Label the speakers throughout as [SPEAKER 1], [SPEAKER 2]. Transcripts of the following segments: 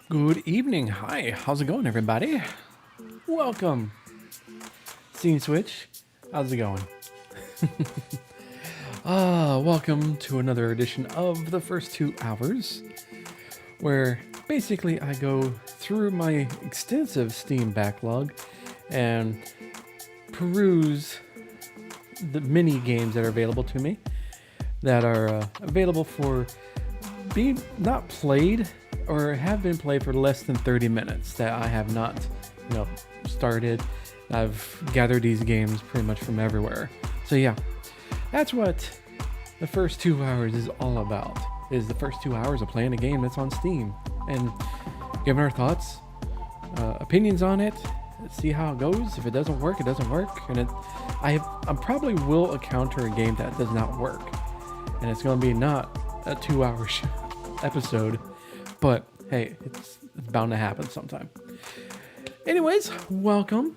[SPEAKER 1] Good evening. Hi. How's it going, everybody? Welcome. Scene Switch. How's it going? Welcome to another edition of the first 2 hours, where basically I go through my extensive Steam backlog and peruse the mini games that are available to me that are available for being not played or have been played for less than 30 minutes that I have not, started. I've gathered these games pretty much from everywhere. So yeah, that's what the first 2 hours is all about. Is the first 2 hours of playing a game that's on Steam and giving our thoughts, opinions on it. See how it goes. If it doesn't work, it doesn't work. And I probably will encounter a game that does not work, and it's going to be not a 2-hour episode. But hey, it's bound to happen sometime. Anyways, welcome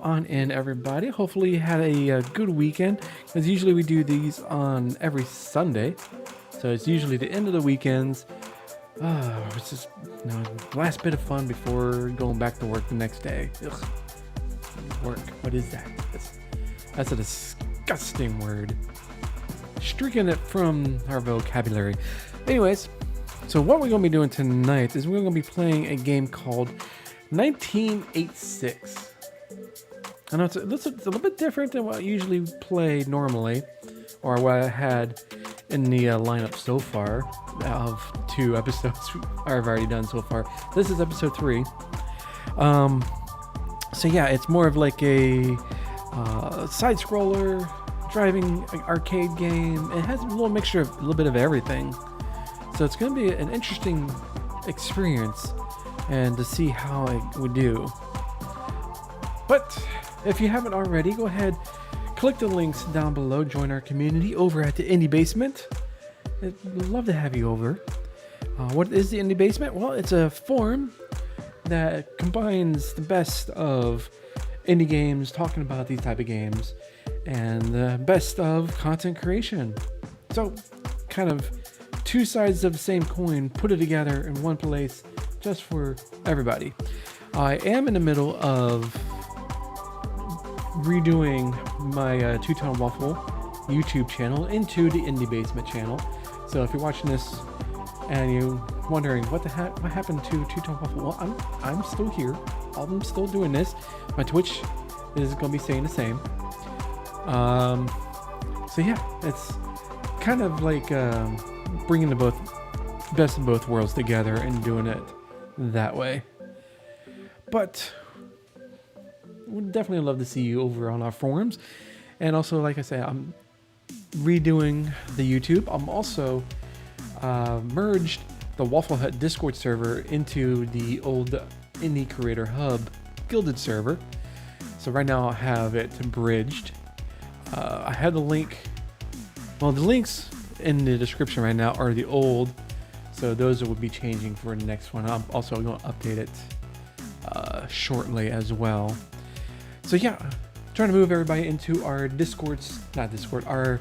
[SPEAKER 1] on in, everybody. Hopefully you had a good weekend, because usually we do these on every Sunday, so it's usually the end of the weekends. It's just last bit of fun before going back to work the next day. Ugh. Work, what is that? That's a disgusting word. Streaking it from our vocabulary. Anyways, so what we're going to be doing tonight is we're going to be playing a game called 1986. I know it's a little bit different than what I usually play normally, or what I had in the lineup so far of 2 episodes I've already done so far. This is episode 3. So yeah, it's more of like a side-scroller driving arcade game. It has a little mixture of a little bit of everything. So it's going to be an interesting experience and to see how it would do. But if you haven't already, go ahead, click the links down below, join our community over at the Indie Basement. I'd love to have you over. What is the Indie Basement? Well, it's a forum that combines the best of indie games, talking about these type of games, and the best of content creation. So, kind of 2 sides of the same coin, put it together in one place just for everybody. I am in the middle of redoing my Two-Tone Waffle YouTube channel into the Indie Basement channel. So if you're watching this and you're wondering what happened to Two-Tone Waffle, well, I'm still here. I'm still doing this. My Twitch is going to be staying the same. So yeah, it's kind of like bringing the best of both worlds together and doing it that way. But we'd definitely love to see you over on our forums. And also, like I said, I'm redoing the YouTube. I'm also merged the Waffle Hut Discord server into the old Indie Creator Hub Gilded server. So right now I have it bridged. I had the link. Well, the links in the description right now are the old, so those will be changing for the next one. I'm also going to update it shortly as well. So yeah, trying to move everybody into our our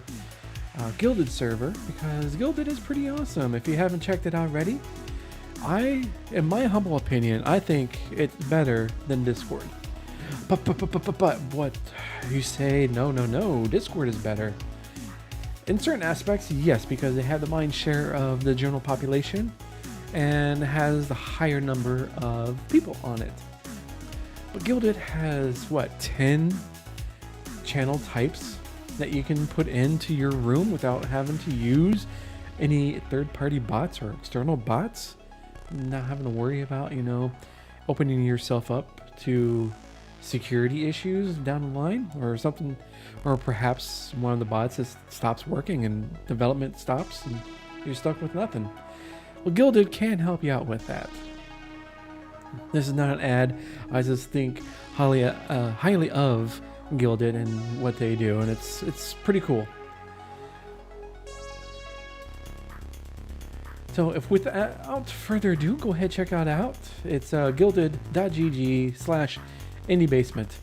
[SPEAKER 1] Gilded server, because Gilded is pretty awesome. If you haven't checked it out already, in my humble opinion, I think it's better than Discord. But what you say? No, Discord is better. In certain aspects, yes, because they have the mind share of the general population and has the higher number of people on it. But Gilded has, 10 channel types that you can put into your room without having to use any third-party bots or external bots. Not having to worry about, opening yourself up to security issues down the line or something, or perhaps one of the bots just stops working and development stops and you're stuck with nothing. Well, Gilded can help you out with that. This is not an ad. I just think highly of Gilded and what they do, and it's pretty cool. So if without further ado, go ahead, check it out. It's gilded.gg/Indie Basement.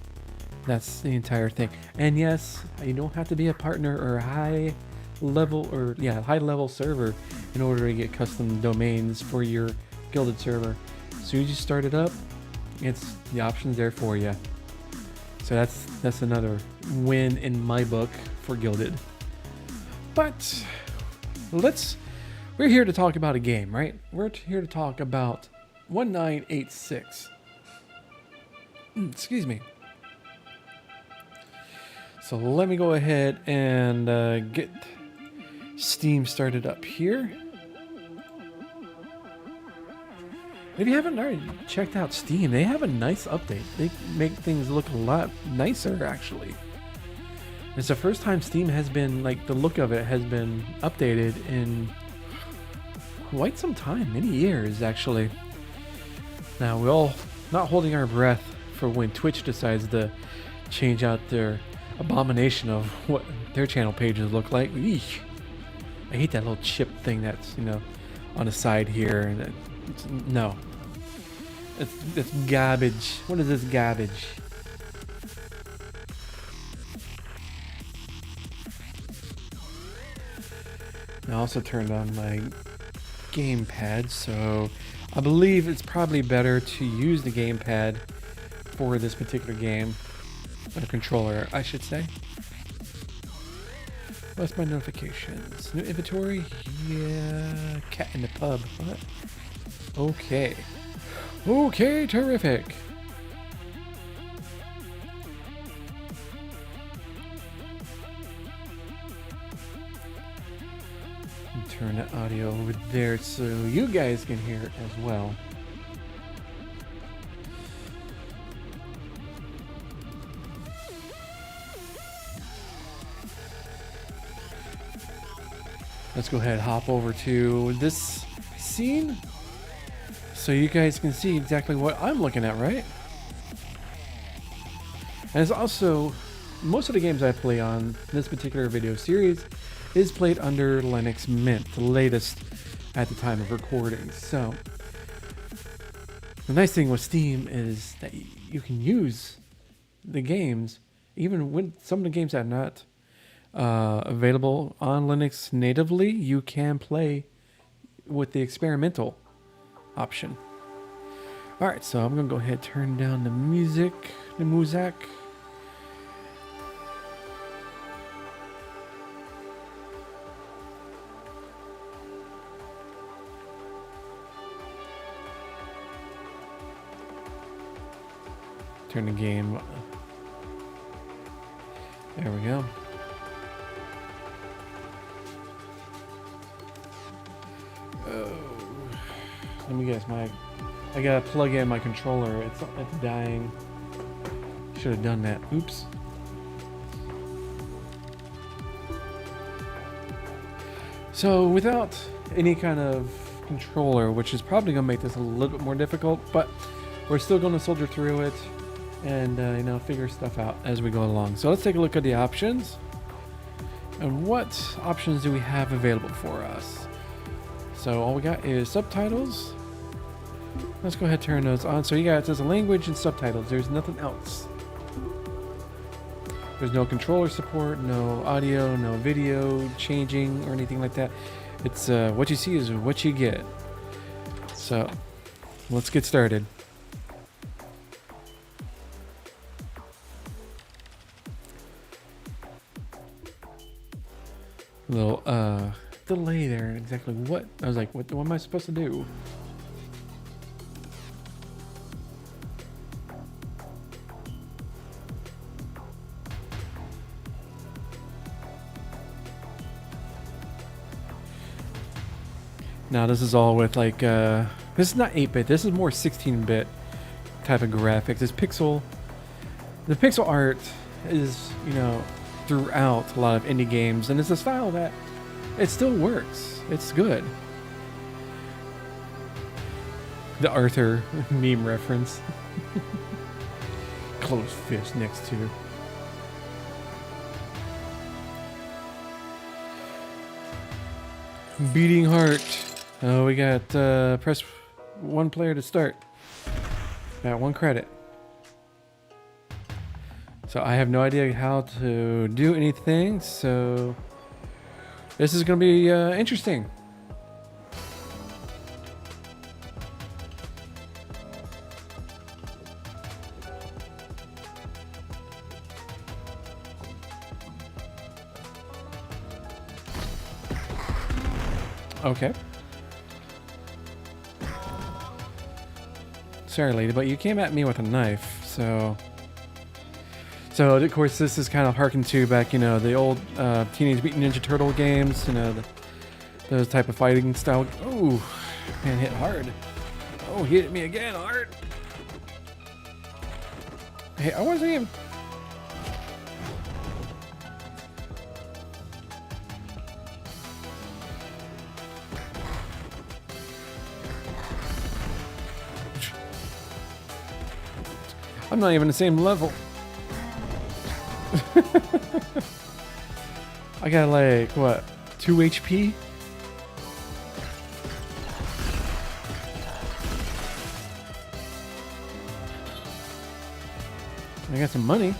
[SPEAKER 1] That's the entire thing. And yes, you don't have to be a partner or a high level high level server in order to get custom domains for your Gilded server. As soon as you start it up, it's the options there for you. So that's another win in my book for Gilded. But we're here to talk about a game, right? We're here to talk about 1986. Excuse me. So let me go ahead and get Steam started up here. If you haven't already checked out Steam, they have a nice update. They make things look a lot nicer, actually. It's the first time Steam has been, like, the look of it has been updated in quite some time, many years, actually. Now, we're all not holding our breath for when Twitch decides to change out their abomination of what their channel pages look like. Eesh. I hate that little chip thing that's, on the side here. And no. It's garbage. What is this garbage? I also turned on my gamepad, so I believe it's probably better to use the gamepad for this particular game. Or controller, I should say. What's my notifications? New inventory? Yeah. Cat in the pub. What? Okay. Okay, terrific. Turn the audio over there so you guys can hear it as well. Let's go ahead and hop over to this scene so you guys can see exactly what I'm looking at, right? And it's also, most of the games I play on this particular video series is played under Linux Mint, the latest at the time of recording. So the nice thing with Steam is that you can use the games, even when some of the games are not available on Linux natively, you can play with the experimental option. Alright, so I'm gonna go ahead and turn down the music, the muzak. Turn the game. There we go. Let me guess, I gotta plug in my controller. It's dying. Should have done that. Oops. So without any kind of controller, which is probably gonna make this a little bit more difficult, but we're still gonna soldier through it and figure stuff out as we go along. So let's take a look at the options. And what options do we have available for us? So all we got is subtitles. Let's go ahead and turn those on. So you got, it says language and subtitles. There's nothing else. There's no controller support, no audio, no video changing or anything like that. It's what you see is what you get. So let's get started. A little delay there. Exactly what I was like, what am I supposed to do? Now this is all with like this is not 8-bit, this is more 16-bit type of graphics. It's the pixel art is, throughout a lot of indie games, and it's a style that it still works. It's good. The Arthur meme reference. Closed fist next to. Beating heart. Oh, we got press one player to start. Got 1 credit. So I have no idea how to do anything, so This is going to be interesting. Okay. Sorry, lady, but you came at me with a knife, so... So, of course, this is kind of harkened to back, you know, the old Teenage Mutant Ninja Turtle games, you know, those type of fighting style. Oh, man, hit hard. Oh, he hit me again, hard. Hey, I wasn't even... I'm not even the same level. I got like, what, 2 HP? I got some money.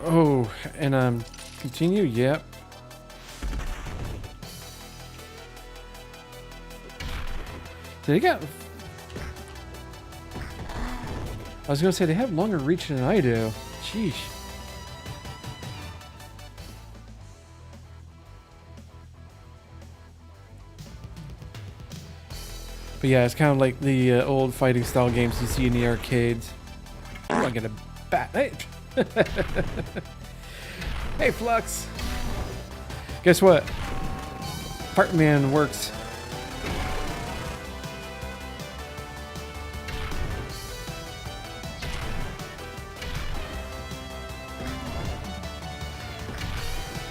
[SPEAKER 1] Oh, and continue, yep. They got... I was gonna say, they have longer reach than I do. Sheesh. But yeah, it's kind of like the old fighting style games you see in the arcades. Ooh, I get a bat. Hey! Hey, Flux! Guess what? Part Man works.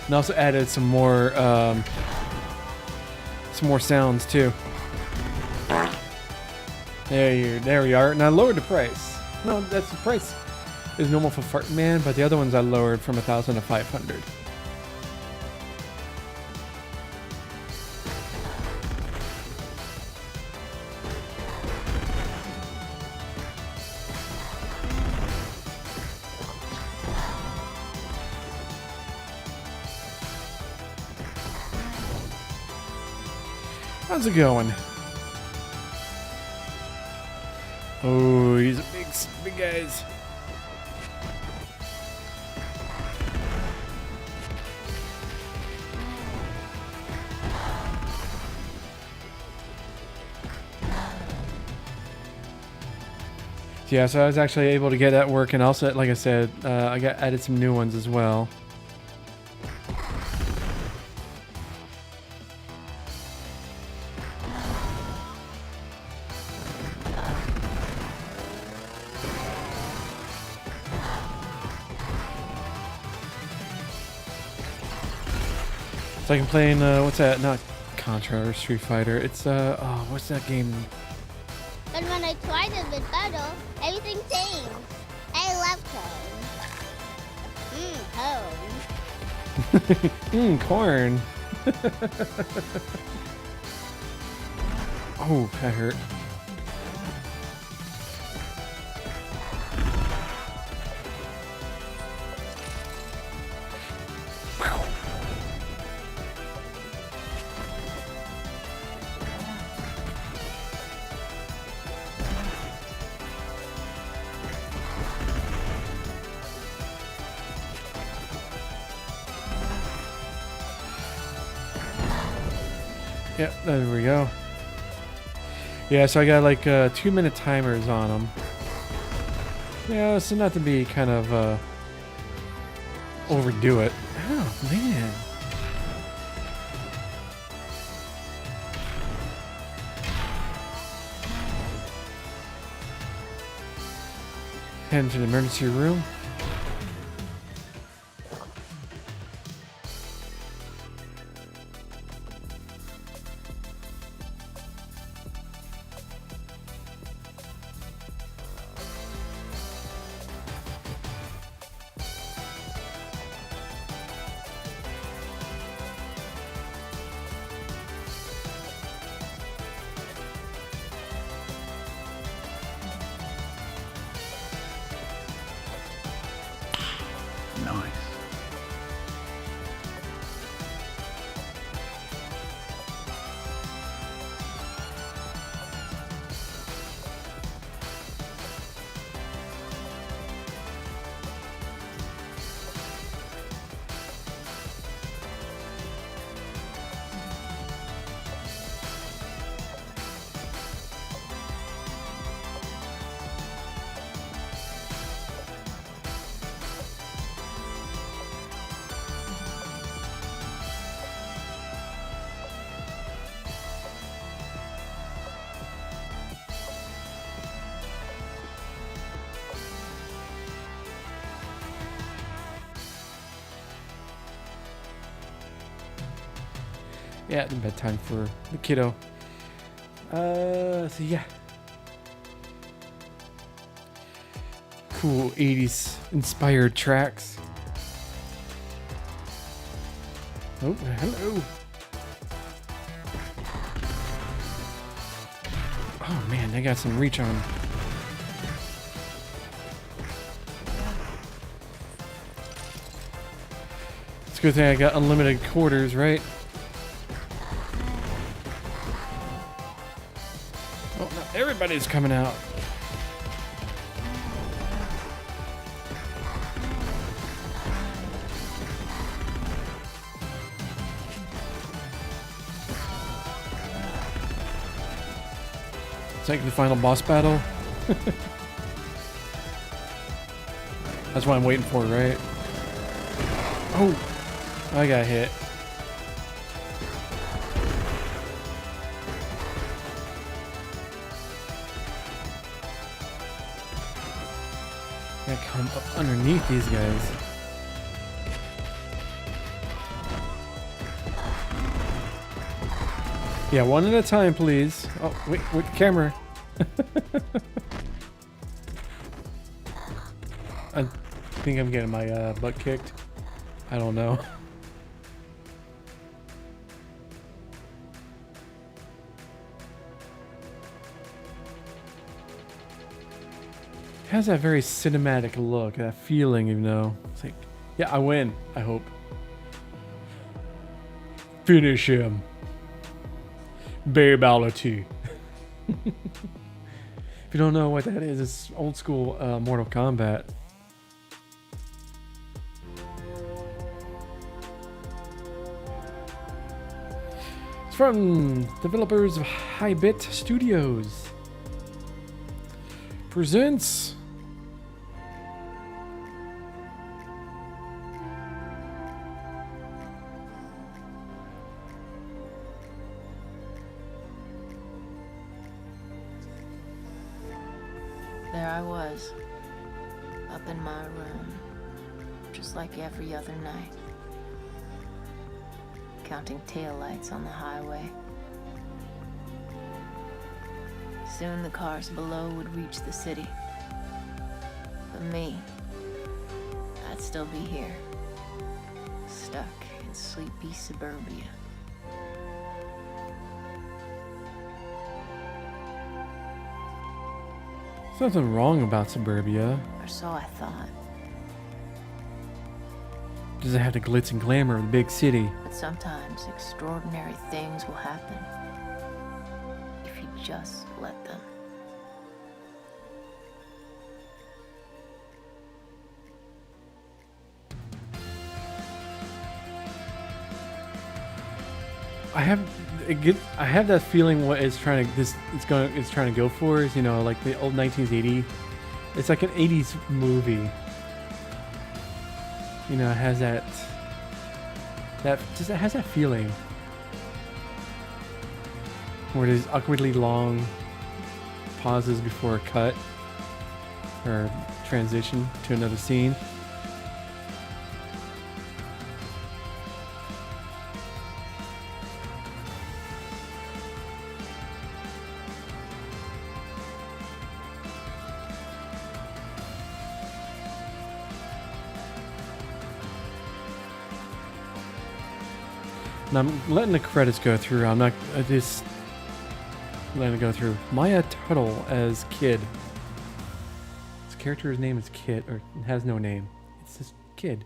[SPEAKER 1] And also added some more sounds too. There we are. And I lowered the price. No, that's the price is normal for Fart Man, but the other ones I lowered from 1,000 to 500. How's it going? Oh, he's a big guys. Yeah, so I was actually able to get that work, and also, like I said, I got added some new ones as well. So I can play in, what's that? Not Contra or Street Fighter. It's, oh, what's that game?
[SPEAKER 2] But when I tried it with battle, everything changed. I love home. Home.
[SPEAKER 1] Corn. Oh, that hurt. Yep, there we go. Yeah, so I got like 2-minute timers on them. Yeah, so not to be kind of overdo it. Oh, man. Head to the emergency room. Yeah, bedtime for the kiddo. So yeah. Cool 80s inspired tracks. Oh, hello. Oh man, I got some reach on. It's a good thing I got unlimited quarters, right? Oh, not everybody's coming out. It's like the final boss battle. That's what I'm waiting for, right? Oh, I got hit. Gotta come up underneath these guys. Yeah, one at a time, please. Oh, wait, with the camera. I think I'm getting my butt kicked. I don't know. It has that very cinematic look, that feeling, you know. It's like, yeah, I win, I hope. Finish him. Babality. If you don't know what that is, it's old school Mortal Kombat. It's from developers of High-Bit Studios. Presents
[SPEAKER 3] There I was, up in my room, just like every other night, counting taillights on the highway. Soon the cars below would reach the city. But me, I'd still be here, stuck in sleepy suburbia.
[SPEAKER 1] There's nothing wrong about suburbia.
[SPEAKER 3] Or so I thought.
[SPEAKER 1] Does it have the glitz and glamour of the big city?
[SPEAKER 3] But sometimes extraordinary things will happen if you just let them.
[SPEAKER 1] I have that feeling what it's trying to go for is, you know, like the old 1980s. It's like an 80s movie. You know, it has that feeling where there's awkwardly long pauses before a cut or transition to another scene. And I'm letting the credits go through. I just letting it go through. Maya Tuttle as Kid. His character's name is Kid, or has no name. It's just Kid.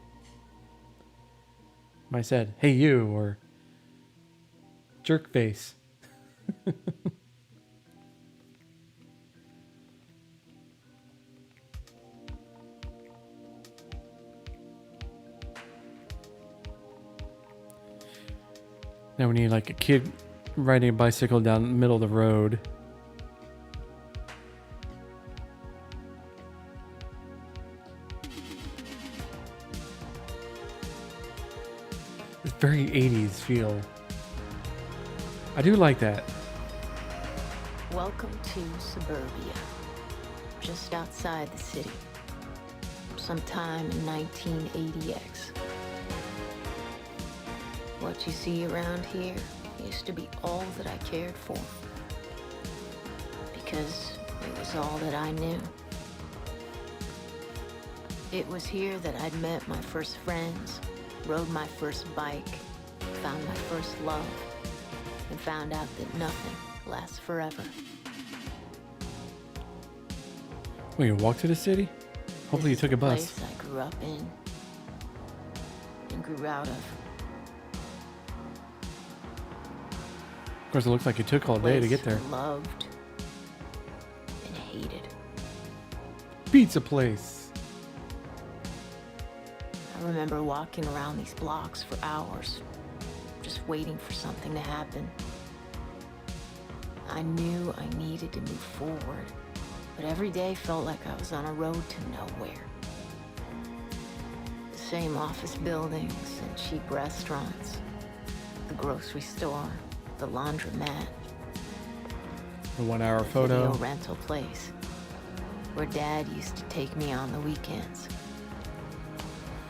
[SPEAKER 1] I said, "Hey you," or "Jerk face." Now we need like a kid riding a bicycle down the middle of the road. It's very 80s feel. I do like that.
[SPEAKER 3] Welcome to suburbia, just outside the city, sometime in 1980X. What you see around here used to be all that I cared for. Because it was all that I knew. It was here that I'd met my first friends, rode my first bike, found my first love, and found out that nothing lasts forever.
[SPEAKER 1] Well, you walked to the city? Hopefully you took a bus.
[SPEAKER 3] This is the place I grew up in and grew out of.
[SPEAKER 1] Of course, it looks like it took all day to get there.
[SPEAKER 3] Loved and hated.
[SPEAKER 1] Pizza place.
[SPEAKER 3] I remember walking around these blocks for hours, just waiting for something to happen. I knew I needed to move forward, but every day felt like I was on a road to nowhere. The same office buildings and cheap restaurants, the grocery store, the laundromat,
[SPEAKER 1] A 1 hour
[SPEAKER 3] the
[SPEAKER 1] photo.
[SPEAKER 3] video rental place, where Dad used to take me on the weekends.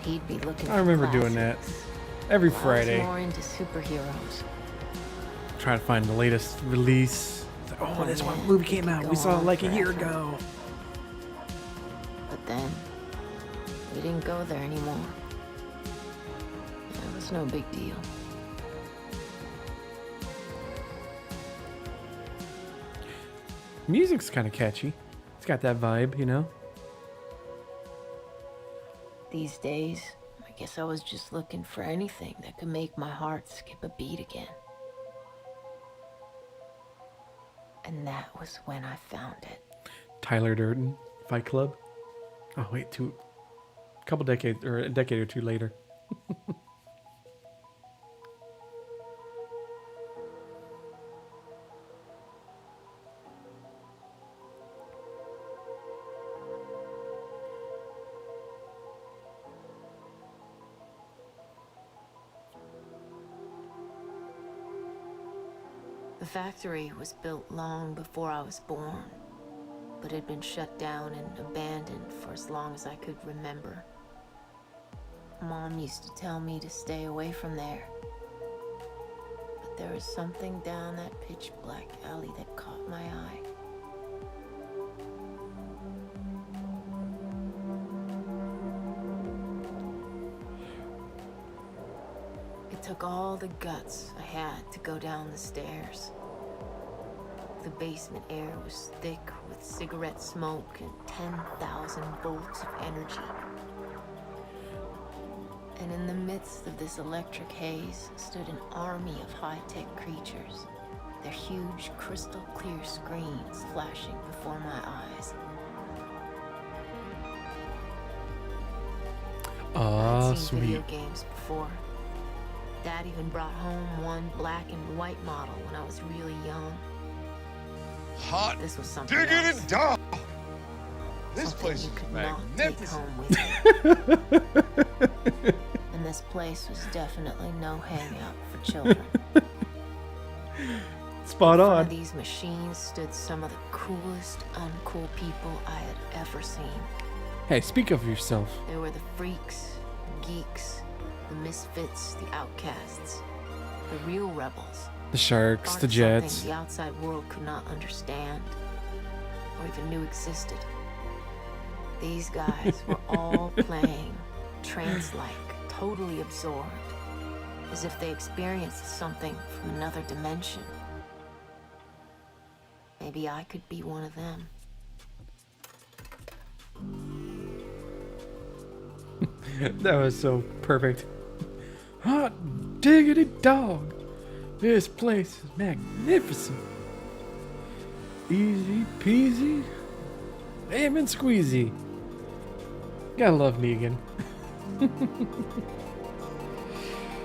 [SPEAKER 3] He'd be looking for
[SPEAKER 1] I remember doing that
[SPEAKER 3] classics.
[SPEAKER 1] every
[SPEAKER 3] I was
[SPEAKER 1] Friday.
[SPEAKER 3] more into superheroes.
[SPEAKER 1] Trying to find the latest release. It's like, oh, this one movie came out. We saw it like a year ago.
[SPEAKER 3] But then, we didn't go there anymore. It was no big deal.
[SPEAKER 1] Music's kind of catchy. It's got that vibe, you know?
[SPEAKER 3] These days, I guess I was just looking for anything that could make my heart skip a beat again. And that was when I found it.
[SPEAKER 1] Tyler Durden, Fight Club. Oh, wait, a couple decades, or a decade or two later.
[SPEAKER 3] The factory was built long before I was born, but had been shut down and abandoned for as long as I could remember. Mom used to tell me to stay away from there, but there was something down that pitch black alley that caught my eye. It took all the guts I had to go down the stairs. The basement air was thick with cigarette smoke and 10,000 volts of energy. And in the midst of this electric haze stood an army of high-tech creatures, their huge crystal clear screens flashing before my eyes.
[SPEAKER 1] Ah,
[SPEAKER 3] I'd seen
[SPEAKER 1] sweet.
[SPEAKER 3] video games before. Dad even brought home one black and white model when I was really young.
[SPEAKER 4] Hot
[SPEAKER 3] This was something
[SPEAKER 4] diggity
[SPEAKER 3] else.
[SPEAKER 4] dog. This
[SPEAKER 3] Something
[SPEAKER 4] place
[SPEAKER 3] you
[SPEAKER 4] is
[SPEAKER 3] could not take
[SPEAKER 4] magnificent.
[SPEAKER 3] home with you. And this place was definitely no hangout for children.
[SPEAKER 1] Spot
[SPEAKER 3] In front
[SPEAKER 1] on.
[SPEAKER 3] of these machines stood some of the coolest, uncool people I had ever seen.
[SPEAKER 1] Hey, speak of yourself.
[SPEAKER 3] They were the freaks, the geeks, the misfits, the outcasts, the real rebels.
[SPEAKER 1] The sharks,
[SPEAKER 3] Part
[SPEAKER 1] the
[SPEAKER 3] of something
[SPEAKER 1] jets.
[SPEAKER 3] the outside world could not understand or even knew existed. These guys were all playing trance-like, totally absorbed, as if they experienced something from another dimension. Maybe I could be one of them.
[SPEAKER 1] That was so perfect. Hot diggity dog. This place is magnificent. Easy peasy. Lemon squeezy. Gotta love Negan.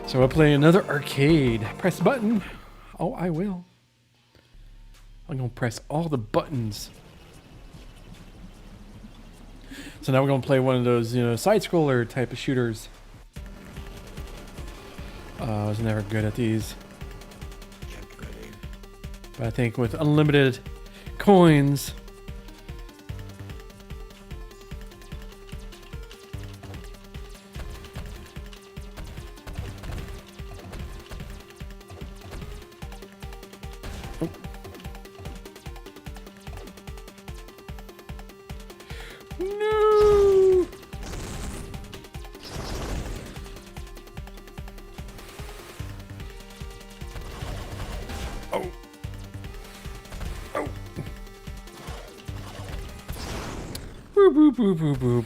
[SPEAKER 1] So we'll play another arcade. Press button. Oh, I will. I'm gonna press all the buttons. So now we're gonna play one of those, side scroller type of shooters. I was never good at these. But I think with unlimited coins, No! Oh. Oh. Boop, boop, boop, boop, boop.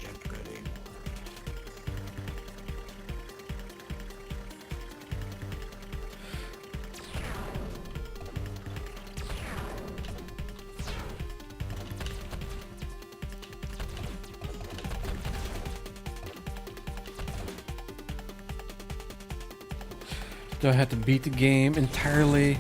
[SPEAKER 4] Get ready.
[SPEAKER 1] Do I have to beat the game entirely?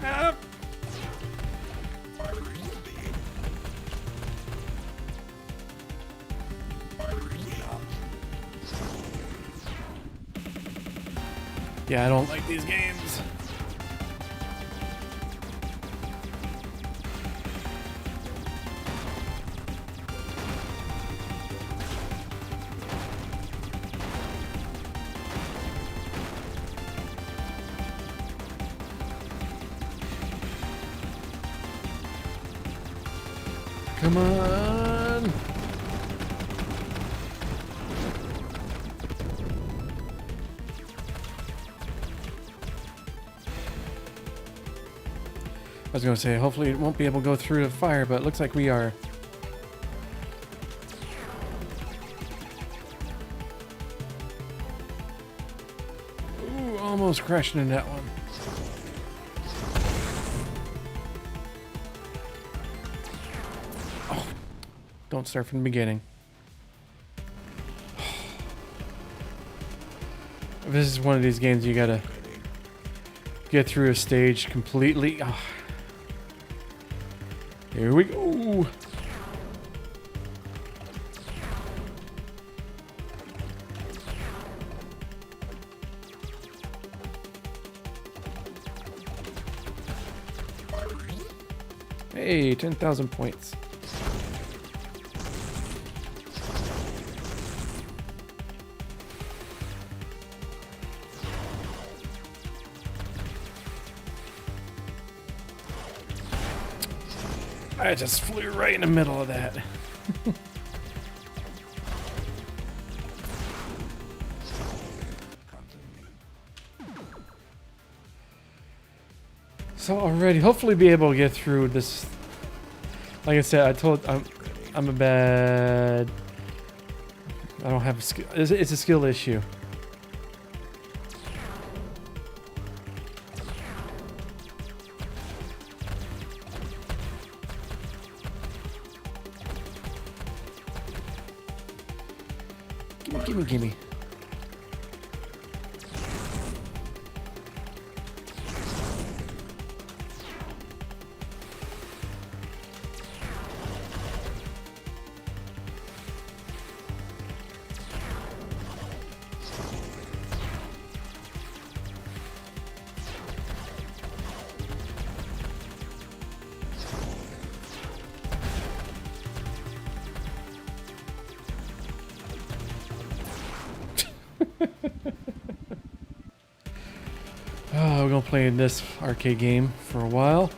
[SPEAKER 1] Ah. Yeah, I don't like these games. Come on. I was going to say, hopefully it won't be able to go through the fire, but it looks like we are. Ooh, almost crashing in that one. Oh, don't start from the beginning. This is one of these games you gotta get through a stage completely. Oh. Here we go. Hey, 10,000 points. I just flew right in the middle of that. So already, hopefully be able to get through this. Like I said, I'm a bad. I don't have a skill. It's a skill issue. Gimme, gimme. Oh, we're gonna play this arcade game for a while.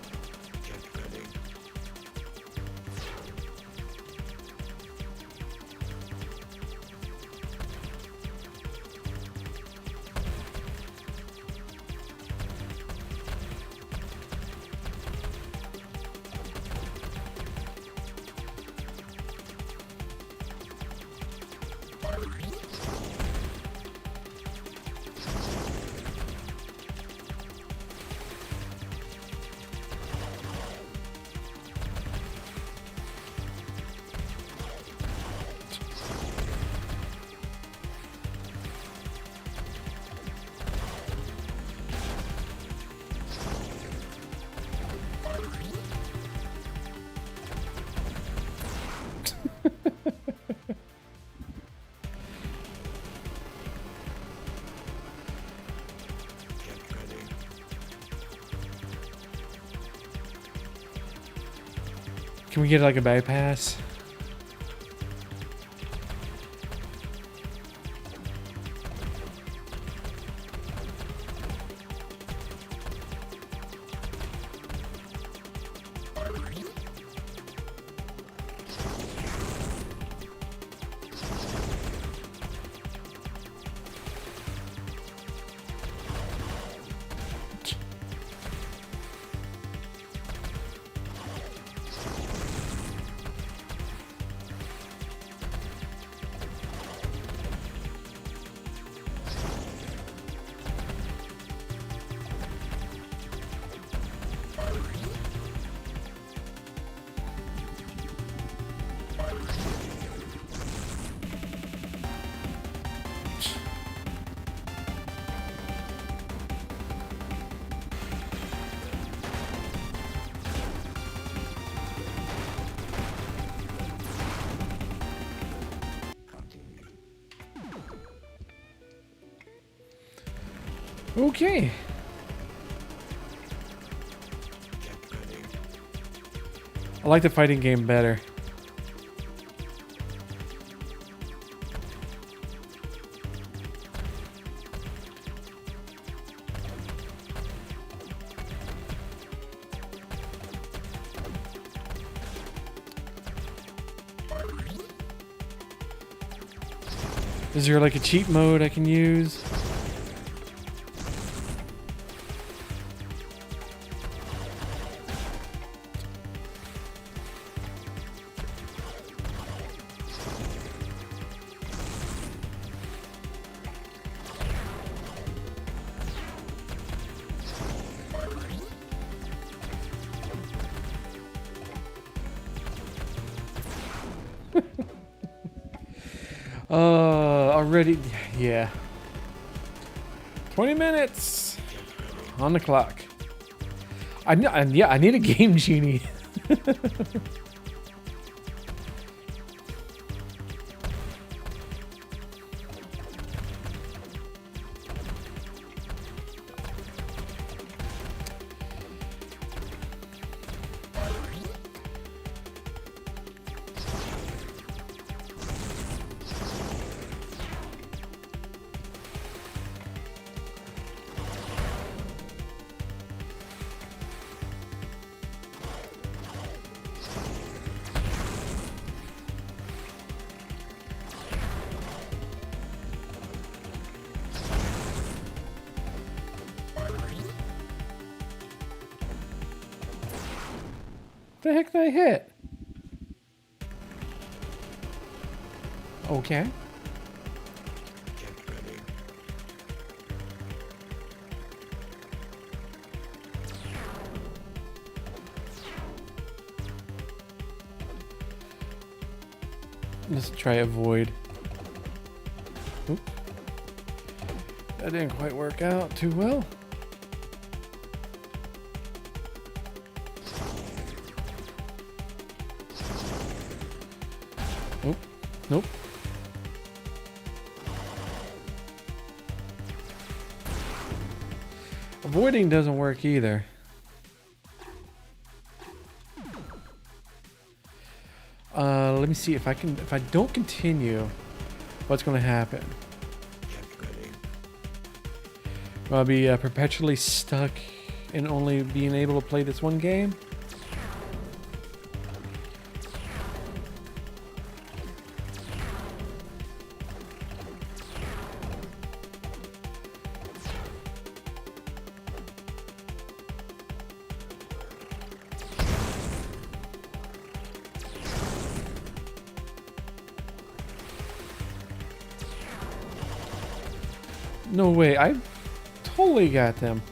[SPEAKER 1] Can we get like a bypass? Okay. I like the fighting game better. Is there like a cheat mode I can use? Already, yeah. 20 minutes on the clock. I need a game genie. The heck did I hit? Okay. Let's try avoid. Oop. That didn't quite work out too well. Nope. Nope. Avoiding doesn't work either. Let me see if I can. If I don't continue, what's going to happen? I'll be perpetually stuck in only being able to play this one game. No way, I totally got them.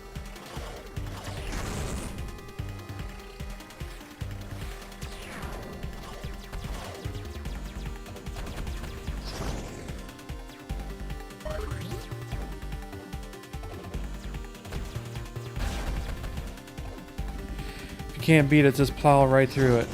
[SPEAKER 1] If you can't beat it, just plow right through it.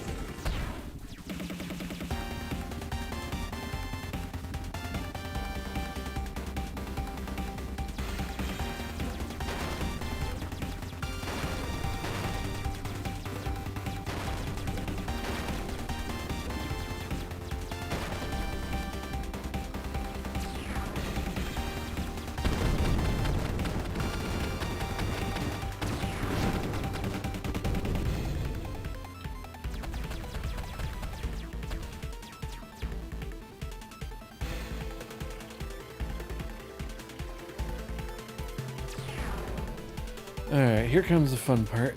[SPEAKER 1] Alright, here comes the fun part.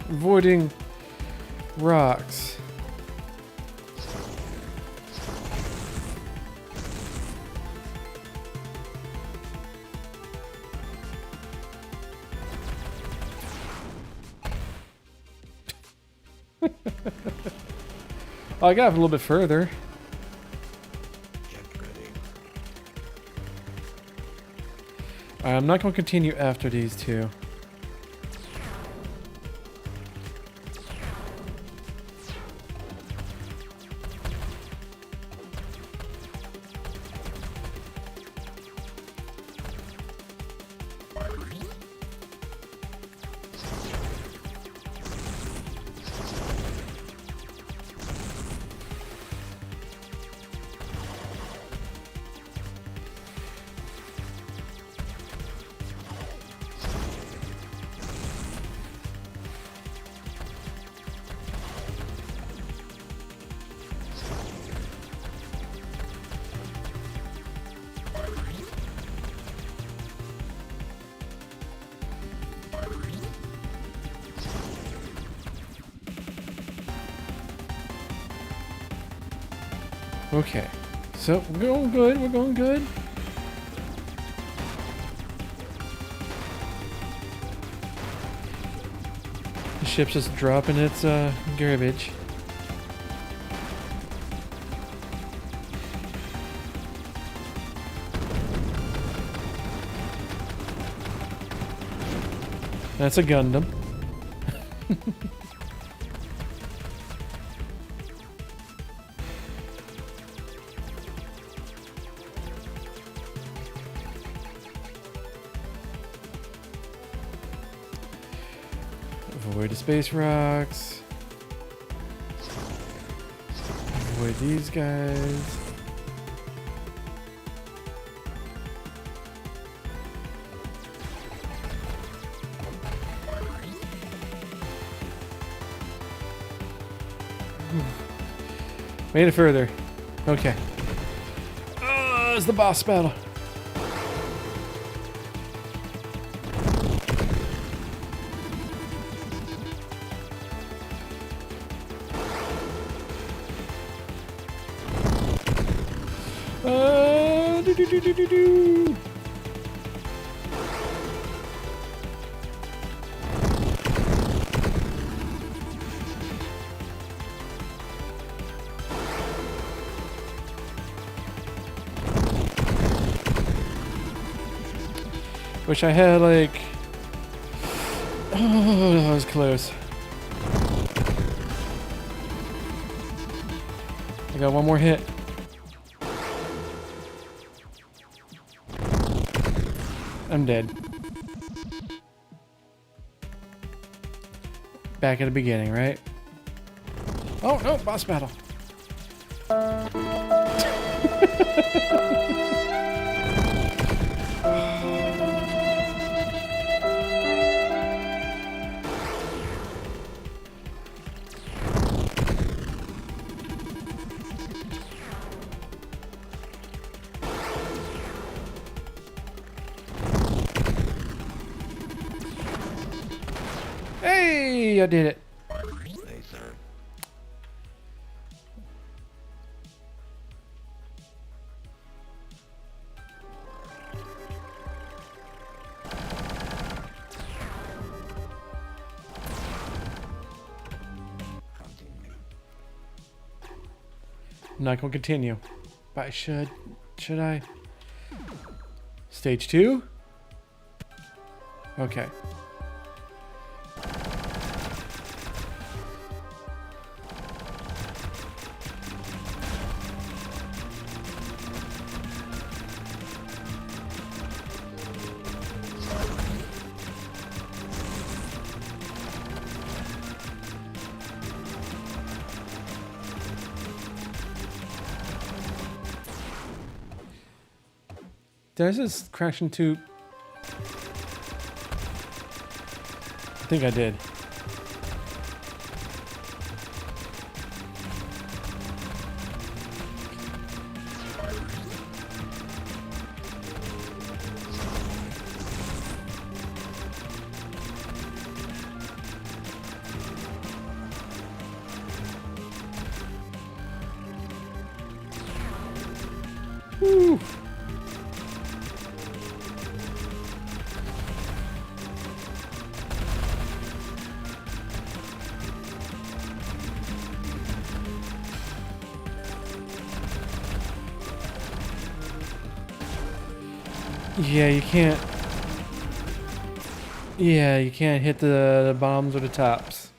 [SPEAKER 1] Avoiding rocks. Oh, I got a little bit further.
[SPEAKER 4] Get ready.
[SPEAKER 1] I'm not going to continue after these two. Okay, so we're going good, we're going good. The ship's just dropping its garbage. That's a Gundam. Avoid the space rocks. Avoid these guys. Made it further. Okay. Oh, it's the boss battle. Do. Wish I had like... Oh, that was close. I got one more hit. I'm dead. Back at the beginning, right? Oh, no, boss battle. Hey, I did it.
[SPEAKER 4] Laser. Continue.
[SPEAKER 1] I'm not gonna continue, but I should. Should I? Stage 2? Okay. Did I just crash into... I think I did. Whew. Yeah, you can't. Yeah, you can't hit the bombs or the tops.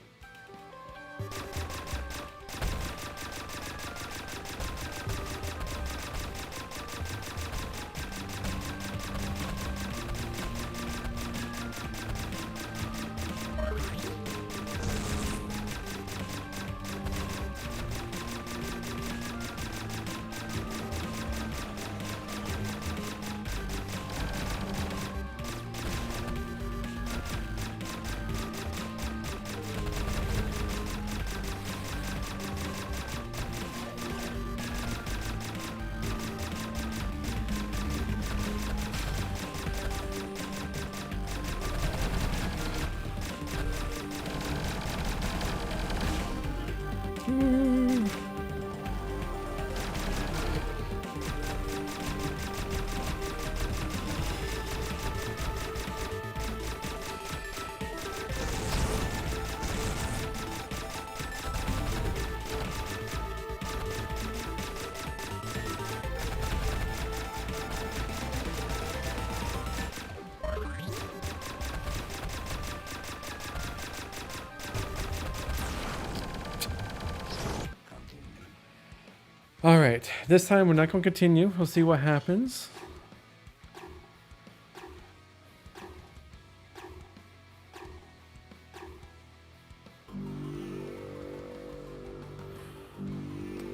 [SPEAKER 1] All right, this time we're not going to continue. We'll see what happens.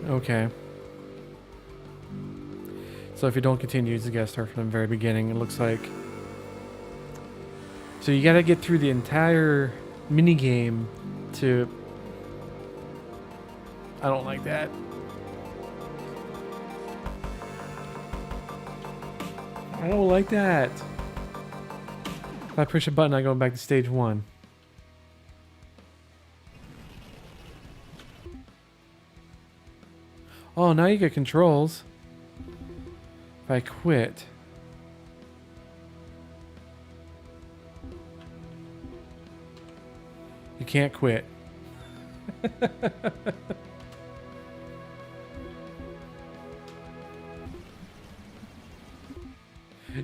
[SPEAKER 1] Okay. So if you don't continue, you gotta start from the very beginning. It looks like. So you gotta get through the entire mini game to. I don't like that. I don't like that. If I push a button, I go back to stage 1. Oh, now you get controls. If I quit. You can't quit.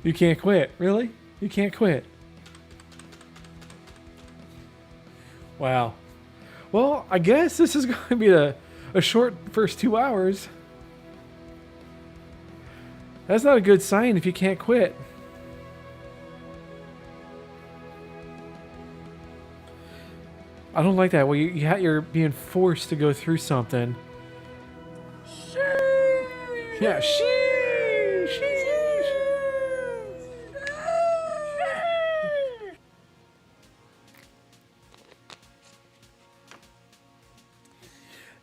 [SPEAKER 1] You can't quit. Really? You can't quit. Wow. Well, I guess this is going to be a short first 2 hours. That's not a good sign if you can't quit. I don't like that. Well, you're being forced to go through something. Yeah,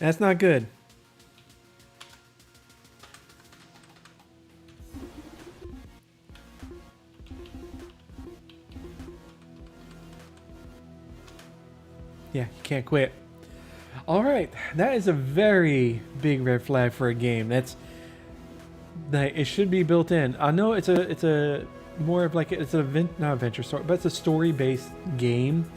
[SPEAKER 1] That's not good. Yeah, you can't quit. All right, that is a very big red flag for a game. That it should be built in. I know it's a more of like it's not adventure story, but it's a story-based game.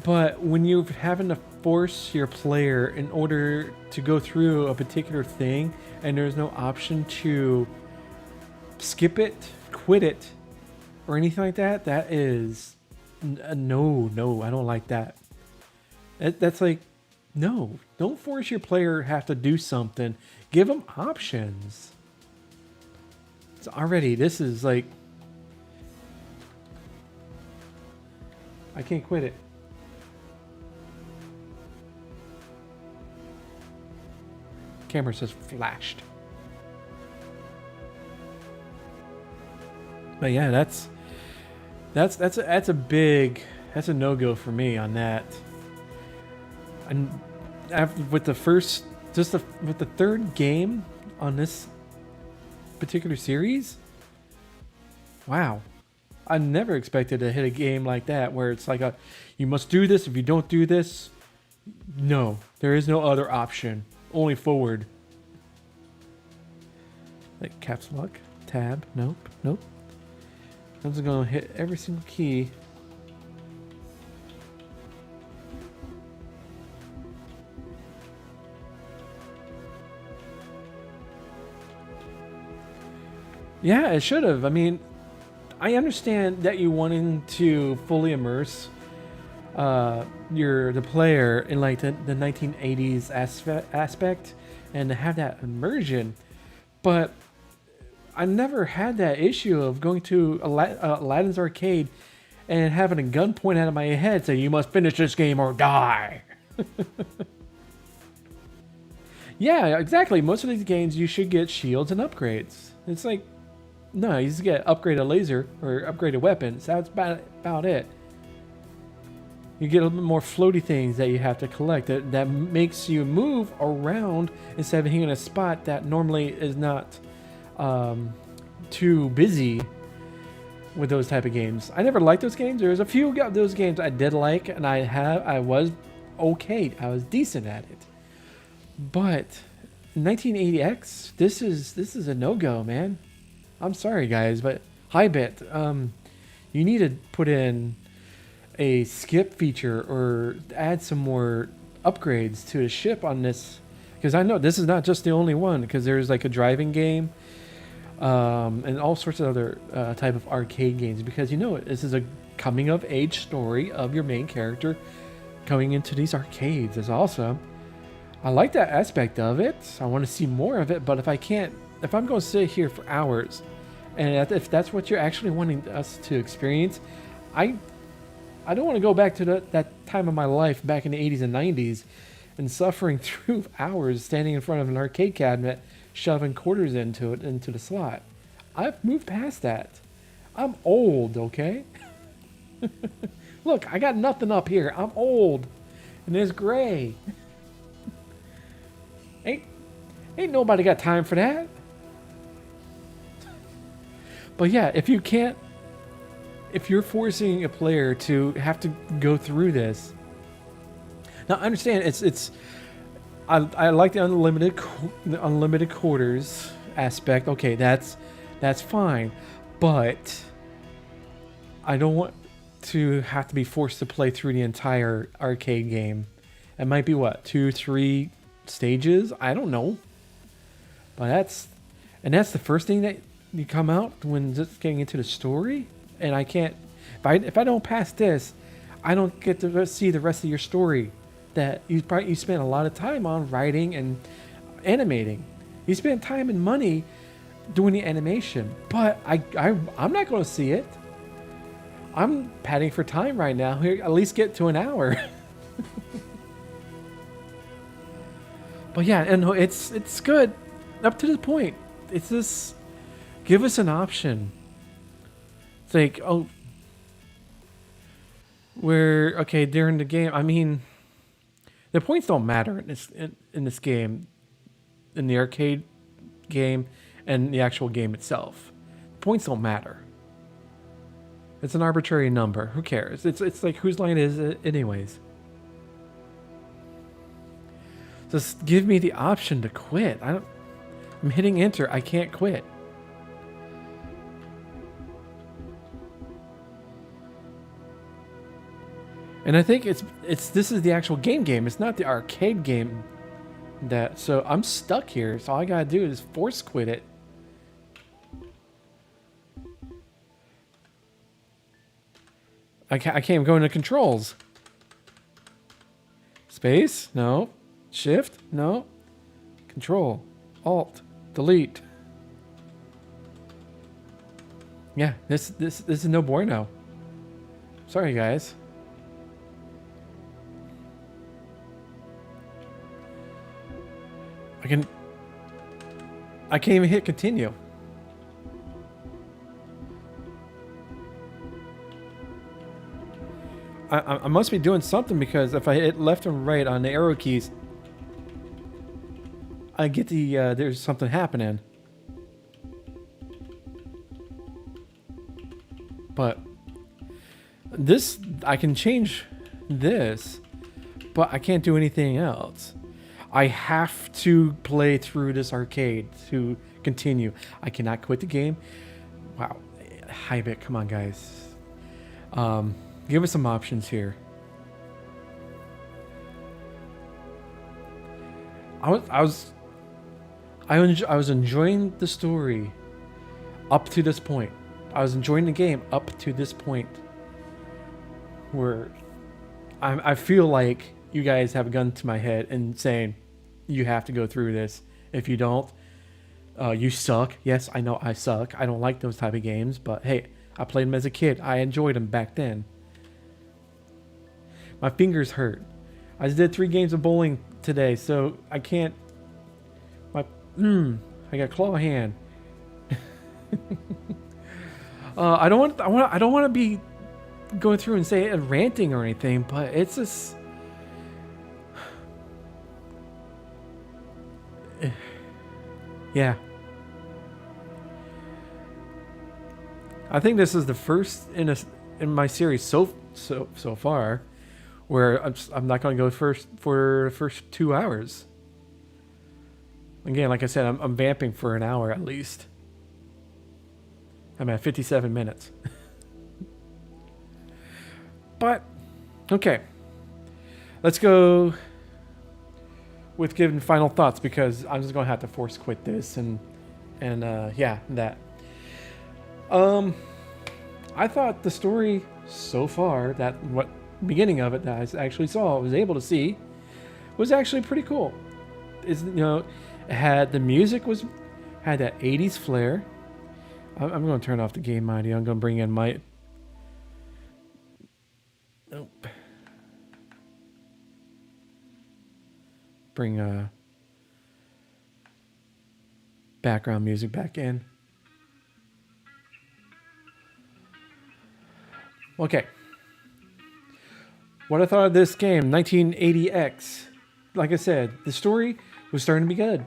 [SPEAKER 1] But when you're having to force your player in order to go through a particular thing, and there's no option to skip it, quit it, or anything like that, that is no, I don't like that. That's like, no, don't force your player to have to do something. Give them options. It's already, this is like, I can't quit it. Camera says flashed. But yeah, that's a big, that's a no-go for me on that. And with the first, with the third game on this particular series, wow, I never expected to hit a game like that where it's like you must do this. If you don't do this, no, there is no other option. Only forward. Like caps lock, tab, nope, nope. I'm just gonna hit every single key. Yeah, it should have. I mean, I understand that you wanting to fully immerse the player in like the 1980s aspect and to have that immersion, but I never had that issue of going to Aladdin's arcade and having a gun pointed out of my head say, "You must finish this game or die." Yeah, exactly. Most of these games you should get shields and upgrades. It's like, no, you just get upgraded laser or upgraded weapons. That's about it. You get a little bit more floaty things that you have to collect that makes you move around instead of being in a spot that normally is not too busy with those type of games. I never liked those games. There's a few of those games I did like, and I was okay. I was decent at it. But 1980X, this is a no-go, man. I'm sorry, guys, but Hybit, you need to put in a skip feature or add some more upgrades to the ship on this, because I know this is not just the only one, because there's like a driving game and all sorts of other type of arcade games, because you know this is a coming of age story of your main character coming into these arcades. It's awesome. I like that aspect of it. I want to see more of it, but if I'm going to sit here for hours, and if that's what you're actually wanting us to experience, I don't want to go back to that time of my life back in the 80s and 90s and suffering through hours standing in front of an arcade cabinet, shoving quarters into the slot. I've moved past that. I'm old, okay? Look, I got nothing up here. I'm old, and it's gray. Ain't nobody got time for that. But yeah, if you're forcing a player to have to go through this, now I understand I like the unlimited quarters aspect. Okay, that's fine, but I don't want to have to be forced to play through the entire arcade game. It might be what, 2-3 stages? I don't know. But that's the first thing that you come out when just getting into the story, and I can't. If I don't pass this, I don't get to see the rest of your story that you spent a lot of time on writing and animating. You spent time and money doing the animation, but I'm not going to see it. I'm padding for time right now. Here, at least get to an hour. But yeah, and it's good up to the point. It's this. Give us an option. It's like, oh, okay during the game. I mean, the points don't matter in this game, in the arcade game, and the actual game itself. Points don't matter. It's an arbitrary number. Who cares? It's like, whose line is it anyways? Just give me the option to quit. I'm hitting enter. I can't quit. And I think this is the actual game. It's not the arcade game. So I'm stuck here. So all I gotta do is force quit it. I can't even go into controls. Space? No. Shift? No. Control. Alt. Delete. Yeah, this is no bueno. Sorry, guys. I can't even hit continue. I must be doing something, because if I hit left and right on the arrow keys, I get there's something happening. But this, I can change this, but I can't do anything else. I have to play through this arcade to continue. I cannot quit the game. Wow. Hybit, come on, guys. Give us some options here. I was enjoying the story up to this point. I was enjoying the game up to this point, where I feel like you guys have a gun to my head and saying you have to go through this. If you don't, you suck. Yes, I know I suck. I don't like those type of games, but hey, I played them as a kid. I enjoyed them back then. My fingers hurt. I just did 3 games of bowling today, so I can't. I got claw hand. I don't want to be going through and say ranting or anything, but it's just. Yeah. I think this is the first in my series so far where I'm not going to go first for the first 2 hours. Again, like I said, I'm vamping for an hour at least. I'm at 57 minutes. But okay. Let's go with giving final thoughts, because I'm just going to have to force quit this and yeah, that. I thought the story so far, that what beginning of it that I actually was able to see, was actually pretty cool. It had the music had that 80s flair. I'm going to turn off the game audio. I'm going to bring in my. Nope. Bring background music back in. Okay. What I thought of this game, 1980X. Like I said, the story was starting to be good.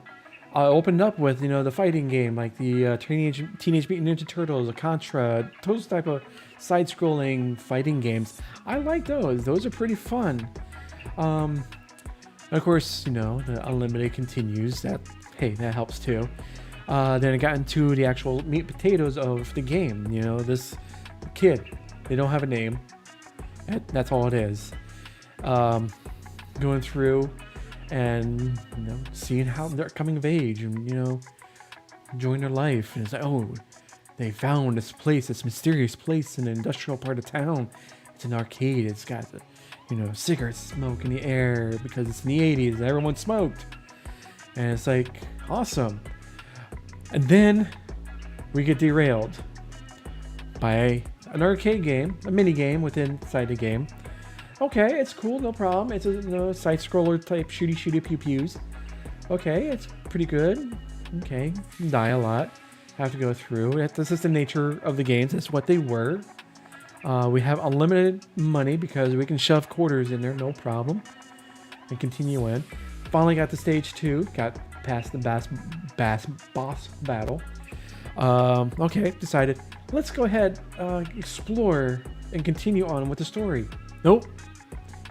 [SPEAKER 1] I opened up with, the fighting game, like the Teenage Mutant Ninja Turtles, a Contra, those type of side-scrolling fighting games. I like those. Those are pretty fun. Of course, the unlimited continues. That helps too. Then it got into the actual meat and potatoes of the game. This kid, they don't have a name. That's all it is. Going through and seeing how they're coming of age and enjoying their life. And it's like, oh, they found this mysterious place in an industrial part of town. It's an arcade. It's got cigarette smoke in the air because it's in the 80s. Everyone smoked. And it's like, awesome. And then we get derailed by an arcade game, a mini game inside the game. Okay, it's cool, no problem. It's a side scroller type shooty pew pews. Okay, it's pretty good. Okay, you die a lot. Have to go through. This is the nature of the games. That's what they were. We have unlimited money because we can shove quarters in there, no problem. And continue in. Finally got to stage 2. Got past the boss battle. Okay, decided, let's go ahead, explore and continue on with the story. Nope.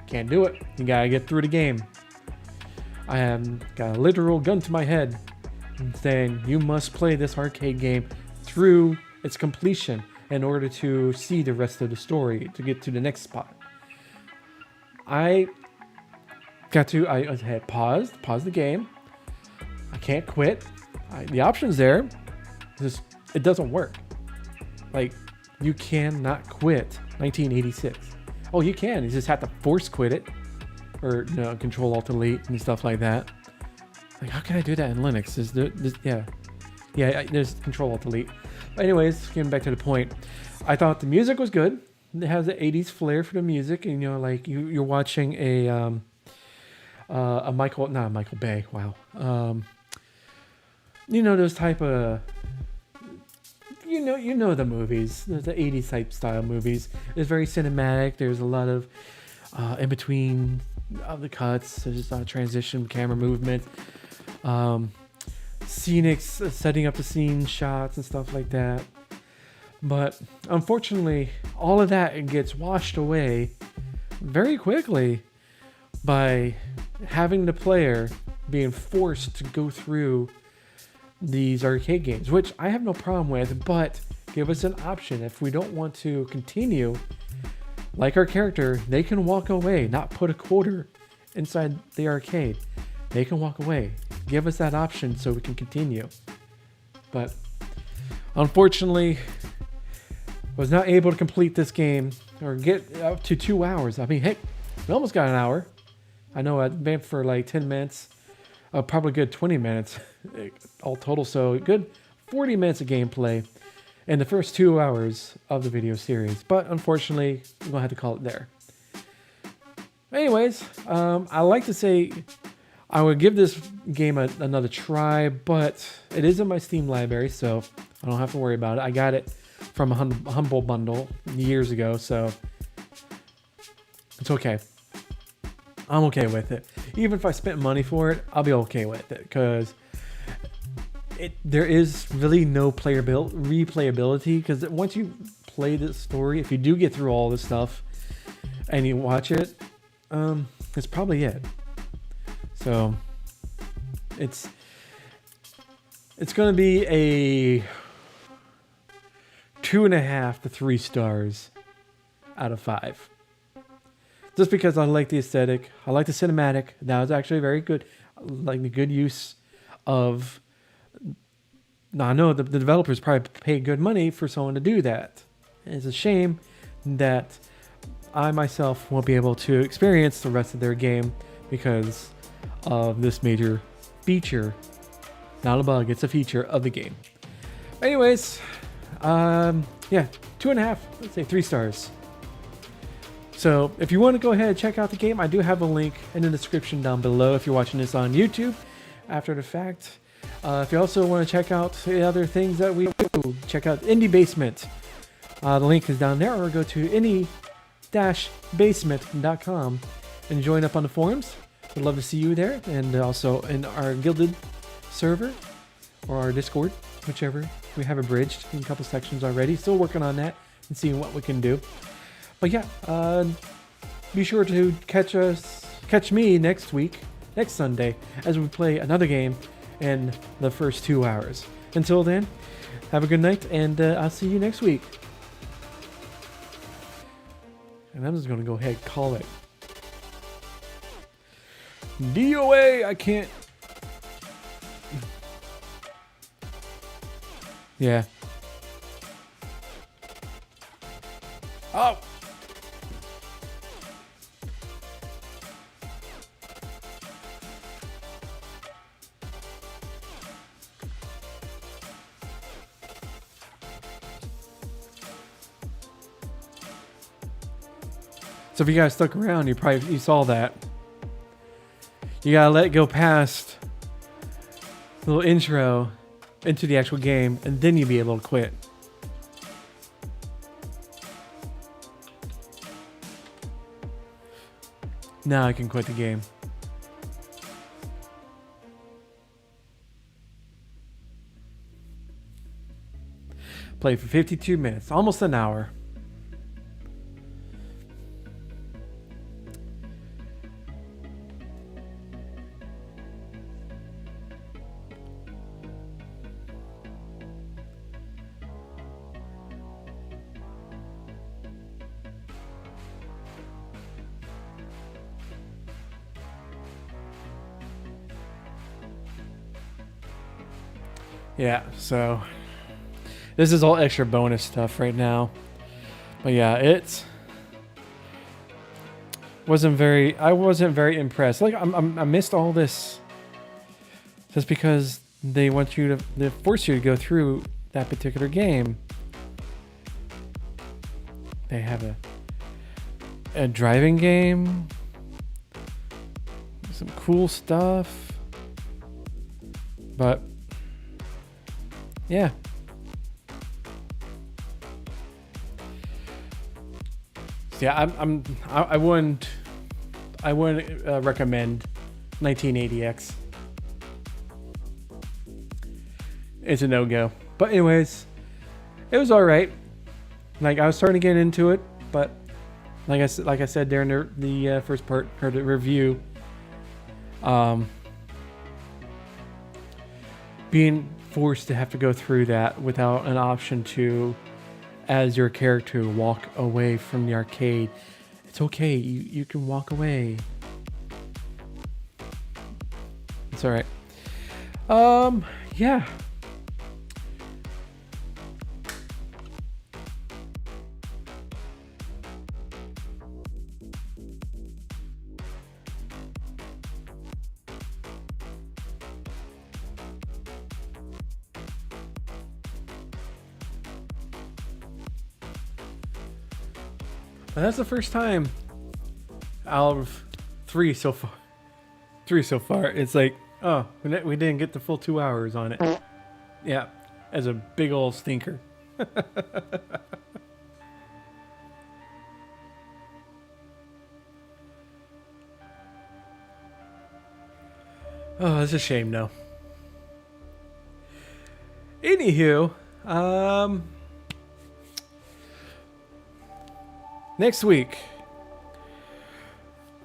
[SPEAKER 1] Can't do it. You gotta get through the game. I have got a literal gun to my head saying you must play this arcade game through its completion in order to see the rest of the story, to get to the next spot. I had paused the game. I can't quit. The option's there. It doesn't work. Like, you cannot quit 1986. Oh, you can. You just have to force quit it. Or, Control Alt Delete and stuff like that. Like, how can I do that in Linux? There's Control Alt Delete. But anyways, getting back to the point. I thought the music was good. It has the 80s flair for the music. And, like, you're watching not Michael Bay. Wow. Those type of... the movies, the 80s type style movies. It's very cinematic. There's a lot of in between the cuts. There's transition, camera movement, scenic, setting up the scene shots and stuff like that. But unfortunately, all of that gets washed away very quickly by having the player being forced to go through these arcade games, which I have no problem with, but give us an option. If we don't want to continue, like our character, they can walk away, not put a quarter inside the arcade. They can walk away. Give us that option so we can continue. But unfortunately, was not able to complete this game or get up to 2 hours. I mean, hey, we almost got an hour. I know I went for like 10 minutes, probably good 20 minutes all total. So good 40 minutes of gameplay in the first 2 hours of the video series. But unfortunately, we're gonna have to call it there. Anyways, I like to say I would give this game another try, but it is in my Steam library, so I don't have to worry about it. I got it from a Humble Bundle years ago, so it's okay. I'm okay with it. Even if I spent money for it, I'll be okay with it, because there is really no replayability, because once you play this story, if you do get through all this stuff and you watch it, that's probably it. So it's going to be a 2.5 to 3 stars out of 5. Just because I like the aesthetic, I like the cinematic. That was actually very good. I like the good use of. Now I know the developers probably pay good money for someone to do that. It's a shame that I myself won't be able to experience the rest of their game because of this major feature. Not a bug, it's a feature of the game. Anyways, yeah, 2.5, let's say 3 stars. So if you want to go ahead and check out the game, I do have a link in the description down below if you're watching this on YouTube after the fact. If you also want to check out the other things that we do, check out Indie Basement. The link is down there, or go to indie-basement.com and join up on the forums. We'd love to see you there, and also in our Guilded server or our Discord, whichever. We have abridged in a couple sections already. Still working on that and seeing what we can do. But yeah, be sure to catch me next Sunday, as we play another game in the first 2 hours. Until then, have a good night, and I'll see you next week. And I'm just going to go ahead and call it DOA. I can't. Yeah. Oh! So if you guys stuck around, you saw that. You gotta let it go past the little intro into the actual game, and then you'll be able to quit. Now I can quit the game. Play for 52 minutes, almost an hour. Yeah, so this is all extra bonus stuff right now. But yeah, I wasn't very impressed. Like I missed all this just because they force you to go through that particular game. They have a driving game, some cool stuff, but yeah. Yeah, I wouldn't recommend 1980X. It's a no-go. But anyways, it was all right. Like I was starting to get into it, but like I said during the first part or the review, being forced to have to go through that without an option to, as your character, walk away from the arcade. It's okay. You can walk away. It's all right. Yeah. And that's the first time out of three so far. It's like, oh, we didn't get the full 2 hours on it. Yeah, as a big old stinker. Oh, it's a shame, though. Anywho, next week,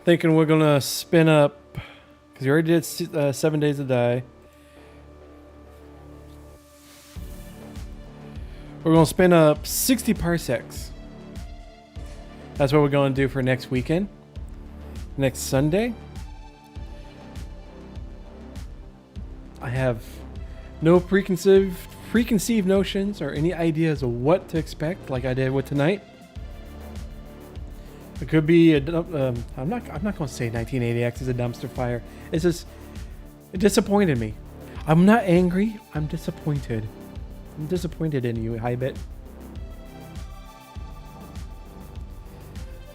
[SPEAKER 1] thinking we're gonna spin up, because you already did 7 Days to Die. We're gonna spin up 60 parsecs. That's what we're gonna do for next weekend, next Sunday. I have no preconceived notions or any ideas of what to expect, like I did with tonight. It could be I'm not going to say 1980X is a dumpster fire. It's just, it disappointed me. I'm not angry. I'm disappointed. I'm disappointed in you, Hybit.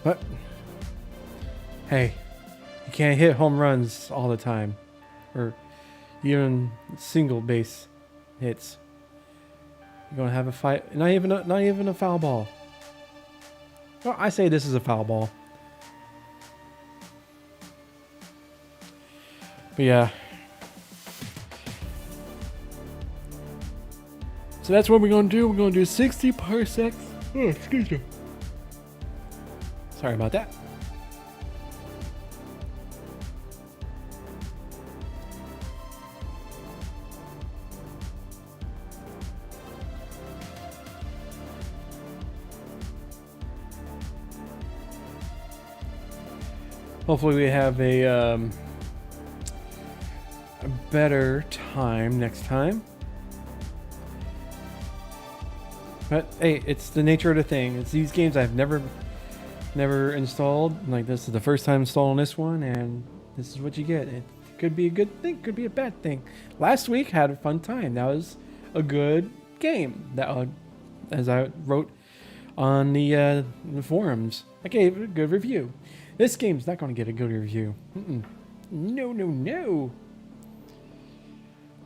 [SPEAKER 1] But hey, you can't hit home runs all the time, or even single base hits. You're gonna have a fight. Not even a foul ball. Well, I say this is a foul ball. But yeah. So that's what we're going to do. We're going to do 60 parsecs. Oh, excuse me. Sorry about that. Hopefully we have a better time next time. But hey, it's the nature of the thing. It's these games I've never installed. Like, this is the first time installing this one, and this is what you get. It could be a good thing, could be a bad thing. Last week had a fun time. That was a good game. That, as I wrote on the forums, I gave it a good review. This game's not going to get a good review. No.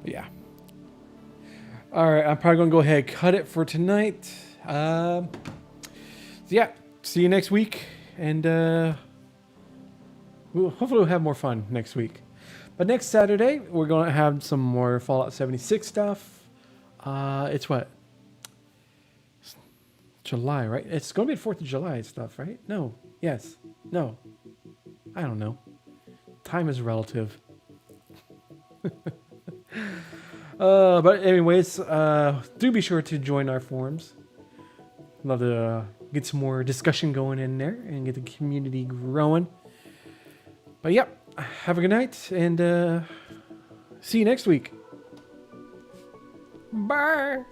[SPEAKER 1] But yeah. Alright, I'm probably going to go ahead and cut it for tonight. So yeah, see you next week. And hopefully we'll have more fun next week. But next Saturday, we're going to have some more Fallout 76 stuff. It's what? July, right? It's going to be the 4th of July stuff, right? No. Yes. No. I don't know. Time is relative. But anyways, do be sure to join our forums. Love to get some more discussion going in there and get the community growing. But yep, have a good night, and see you next week. Bye.